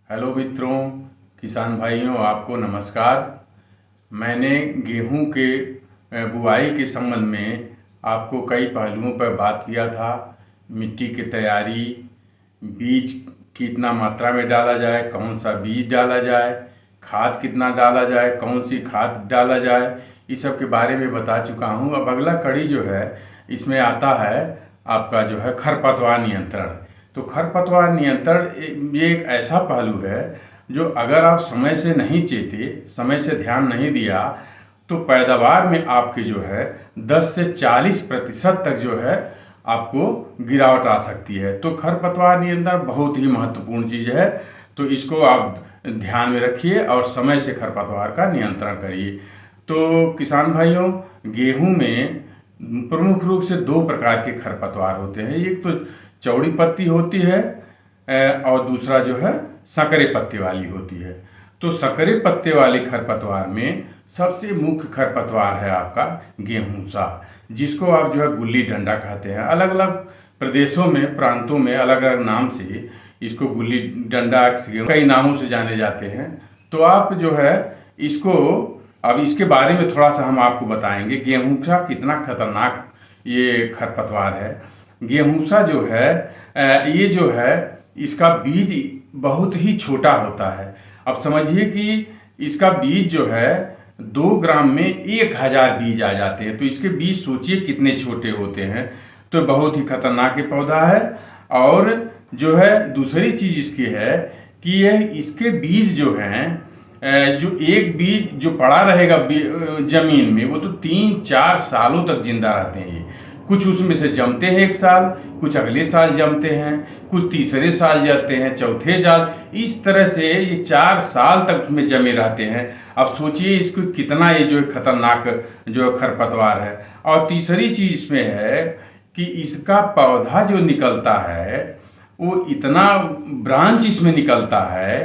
Hello मित्रों, किसान भाइयों, आपको नमस्कार। मैंने गेहूं के बुआई के संबंध में आपको कई पहलुओं पर बात किया था। मिट्टी की तैयारी, बीज कितना मात्रा में डाला जाए, कौन सा बीज डाला जाए, खाद कितना डाला जाए, कौन सी खाद डाला जाए, इस सब के बारे में बता चुका हूँ। अब अगला कड़ी जो है इसमें आता है आपका जो है खरपतवार नियंत्रण। तो खरपतवार नियंत्रण ये एक ऐसा पहलू है जो अगर आप समय से नहीं चेते, समय से ध्यान नहीं दिया, तो पैदावार में आपके जो है 10 से 40% तक जो है आपको गिरावट आ सकती है। तो खरपतवार नियंत्रण बहुत ही महत्वपूर्ण चीज़ है। तो इसको आप ध्यान में रखिए और समय से खरपतवार का नियंत्रण करिए। तो किसान भाइयों, गेहूं में प्रमुख रूप से दो प्रकार के खरपतवार होते हैं। एक तो चौड़ी पत्ती होती है और दूसरा जो है संकरे पत्ते वाली होती है। तो संकरे पत्ते वाले खरपतवार में सबसे मुख्य खरपतवार है आपका गेहूंसा, जिसको आप जो है गुल्ली डंडा कहते हैं। अलग अलग प्रदेशों में, प्रांतों में अलग अलग नाम से इसको गुल्ली डंडा, कई नामों से जाने जाते हैं। तो आप जो है इसको, अब इसके बारे में थोड़ा सा हम आपको बताएंगे गेहूंसा कितना खतरनाक ये खरपतवार है। गेहूंसा जो है ये जो है इसका बीज बहुत ही छोटा होता है। अब समझिए कि इसका बीज जो है 2 ग्राम में 1000 बीज आ जाते हैं। तो इसके बीज सोचिए कितने छोटे होते हैं। तो बहुत ही खतरनाक ये पौधा है। और जो है दूसरी चीज इसकी है कि यह इसके बीज जो हैं, जो एक बीज जो पड़ा रहेगा जमीन में, वो तो 3-4 सालों तक जिंदा रहते हैं। कुछ उसमें से जमते हैं 1 साल, कुछ अगले साल जमते हैं, कुछ तीसरे साल जमते हैं, चौथे साल, इस तरह से ये 4 साल तक उसमें जमे रहते हैं। अब सोचिए इसको कितना ये जो खतरनाक जो खरपतवार है। और तीसरी चीज इसमें है कि इसका पौधा जो निकलता है वो इतना ब्रांच इसमें निकलता है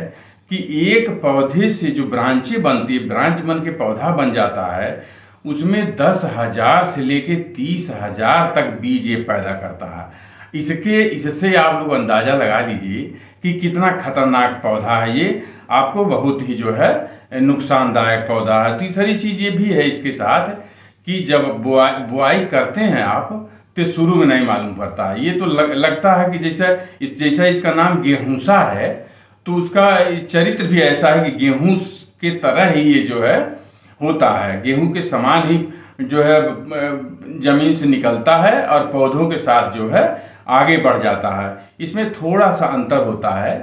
कि एक पौधे से जो ब्रांचें बनती है, ब्रांच बन के पौधा बन जाता है, उसमें 10,000 से लेके 30,000 तक बीज ये पैदा करता है। इससे आप लोग अंदाजा लगा लीजिए कि कितना खतरनाक पौधा है ये। आपको बहुत ही जो है नुकसानदायक पौधा है। तीसरी चीज ये भी है इसके साथ कि जब बुआई करते हैं आप, तो शुरू में नहीं मालूम पड़ता है। ये तो लगता है कि जैसा इसका नाम गेहूंसा है, तो उसका चरित्र भी ऐसा है कि गेहूं के तरह ही ये जो है होता है। गेहूं के समान ही जो है जमीन से निकलता है और पौधों के साथ जो है आगे बढ़ जाता है। इसमें थोड़ा सा अंतर होता है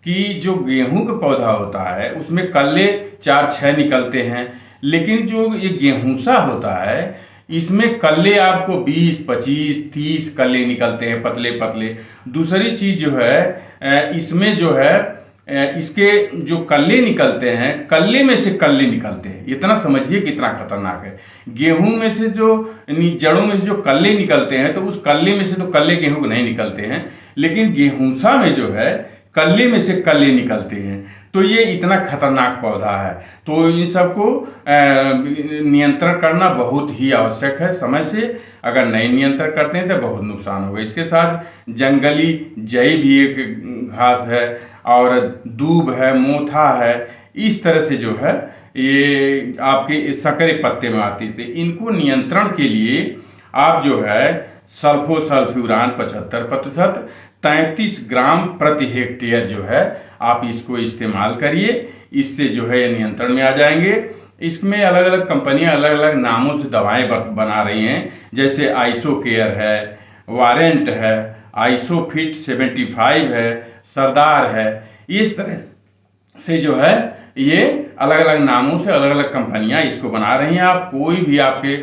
कि जो गेहूं का पौधा होता है उसमें कल्ले 4-6 निकलते हैं, लेकिन जो ये गेहूंसा होता है इसमें कल्ले आपको 20, 25, 30 कल्ले निकलते हैं, पतले पतले। दूसरी चीज जो है इसमें जो है इसके जो कल्ले निकलते हैं, कल्ले में से कल्ले निकलते हैं। इतना समझिए कितना खतरनाक है। गेहूं में से जो जड़ों में से जो कल्ले निकलते हैं, तो उस कल्ले में से तो कल्ले गेहूं को नहीं निकलते हैं, लेकिन गेहूंसा में जो है कल्ले में से कल्ले निकलते हैं। तो ये इतना खतरनाक पौधा है। तो इन सबको नियंत्रण करना बहुत ही आवश्यक है। समय से अगर नहीं नियंत्रण करते हैं तो बहुत नुकसान होगा। इसके साथ जंगली जई भी एक घास है, और दूब है, मोथा है, इस तरह से जो है ये आपके सकरे पत्ते में आती थी। इनको नियंत्रण के लिए आप जो है सल्फोसल्फ्यूरान 75%, 33 ग्राम प्रति हेक्टेयर जो है आप इसको इस्तेमाल करिए। इससे जो है ये नियंत्रण में आ जाएंगे। इसमें अलग अलग कंपनियां अलग अलग नामों से दवाएं बना रही हैं, जैसे आइसोकेयर है, वारेंट है, आइसोफिट 75 है, सरदार है। इस तरह से जो है ये अलग अलग नामों से अलग अलग कंपनियां इसको बना रही हैं। आप कोई भी आपके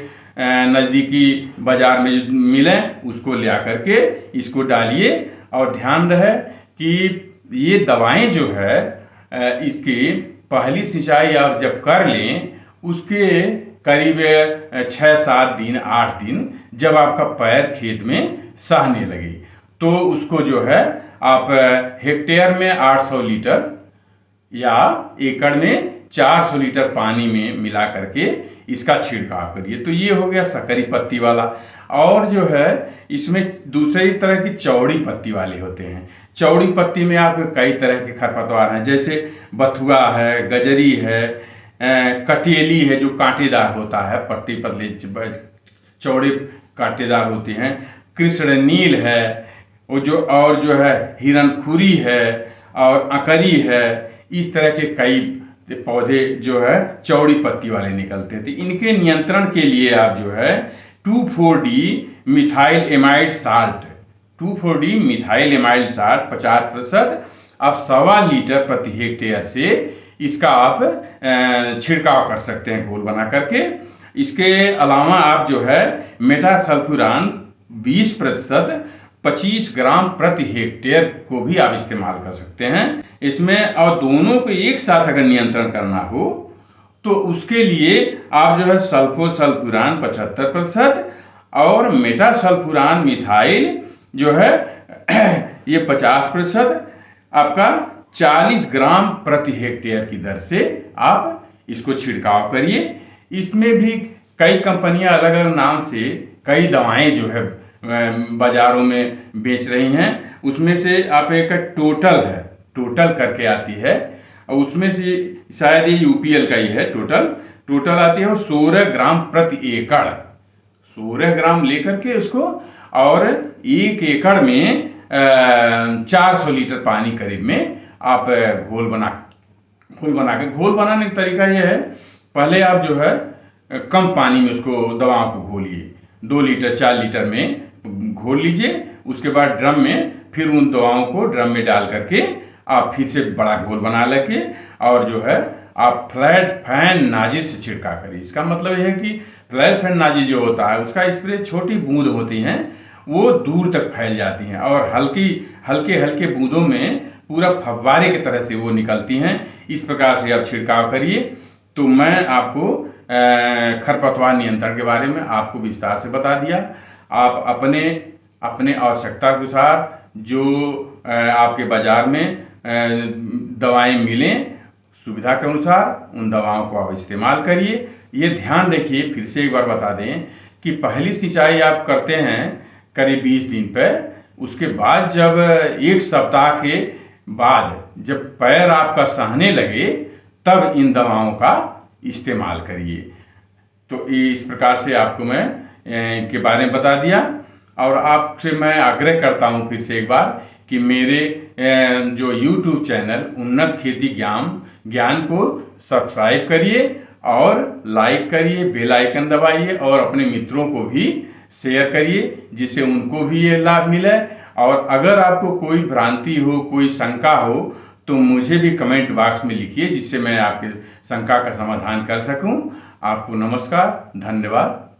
नज़दीकी बाजार में मिले उसको ले आकर के इसको डालिए। और ध्यान रहे कि ये दवाएं जो है इसकी पहली सिंचाई आप जब कर लें, उसके करीब 6-7 दिन, 8 दिन जब आपका पैर खेत में सहने लगे, तो उसको जो है आप हेक्टेयर में 800 लीटर या एकड़ में 400 लीटर पानी में मिला करके इसका छिड़काव करिए। तो ये हो गया सकरी पत्ती वाला। और जो है इसमें दूसरी तरह की चौड़ी पत्ती वाले होते हैं। चौड़ी पत्ती में आपके कई तरह के खरपतवार हैं, जैसे बथुआ है, गजरी है, कटेली है जो कांटेदार होता है, पत्ती पतली चौड़े कांटेदार होते हैं, कृष्णनील है, वो जो है हिरनखुरी है और अकरी है। इस तरह के कई पौधे जो है चौड़ी पत्ती वाले निकलते थे। इनके नियंत्रण के लिए आप जो है 2,4-D methyl amide salt 2,4-D methyl amide salt 50% आप 1.25 लीटर प्रति हेक्टेयर से इसका आप छिड़काव कर सकते हैं घोल बना करके। इसके अलावा आप जो है मेटासल्फ्यूरान 20% 25 ग्राम प्रति हेक्टेयर को भी आप इस्तेमाल कर सकते हैं इसमें। और दोनों को एक साथ अगर नियंत्रण करना हो तो उसके लिए आप जो है सल्फोसल्फ्यूरान 75% और मेटासल्फ्यूरान मिथाइल जो है ये 50% आपका 40 ग्राम प्रति हेक्टेयर की दर से आप इसको छिड़काव करिए। इसमें भी कई कंपनियां अलग अलग नाम से कई दवाएं जो है बाजारों में बेच रही हैं। उसमें से आप एक टोटल करके आती है और उसमें से शायद ये यूपीएल का ही है। टोटल आती है वो 16 ग्राम प्रति एकड़, 16 ग्राम लेकर के उसको, और 1 एकड़ में 400 लीटर पानी करीब में आप घोल बनाने का तरीका यह है, पहले आप जो है कम पानी में उसको दवाओं को घोलिए, 2 लीटर 4 लीटर में घोल लीजिए। उसके बाद ड्रम में फिर उन दवाओं को ड्रम में डाल करके आप फिर से बड़ा घोल बना लेके और जो है आप फ्लैट फैन नाजी से छिड़का करिए। इसका मतलब यह है कि फ्लैट फैन नाजी जो होता है उसका स्प्रे छोटी बूंद होती हैं, वो दूर तक फैल जाती हैं और हल्के बूंदों में पूरा फव्वारे की तरह से वो निकलती हैं। इस प्रकार से आप छिड़काव करिए। तो मैं आपको खरपतवार नियंत्रण के बारे में आपको विस्तार से बता दिया। आप अपने आवश्यकता के अनुसार जो आपके बाजार में दवाएं मिलें, सुविधा के अनुसार उन दवाओं को आप इस्तेमाल करिए। ये ध्यान रखिए, फिर से एक बार बता दें कि पहली सिंचाई आप करते हैं करीब 20 दिन पर, उसके बाद जब 1 सप्ताह के बाद जब पैर आपका सहने लगे तब इन दवाओं का इस्तेमाल करिए। तो इस प्रकार से आपको मैं इनके बारे में बता दिया। और आपसे मैं आग्रह करता हूं फिर से एक बार कि मेरे जो YouTube चैनल उन्नत खेती ज्ञान को सब्सक्राइब करिए और लाइक करिए, बेल आइकन दबाइए और अपने मित्रों को भी शेयर करिए जिससे उनको भी ये लाभ मिले। और अगर आपको कोई भ्रांति हो, कोई शंका हो तो मुझे भी कमेंट बॉक्स में लिखिए जिससे मैं आपकी शंका का समाधान कर सकूं। आपको नमस्कार, धन्यवाद।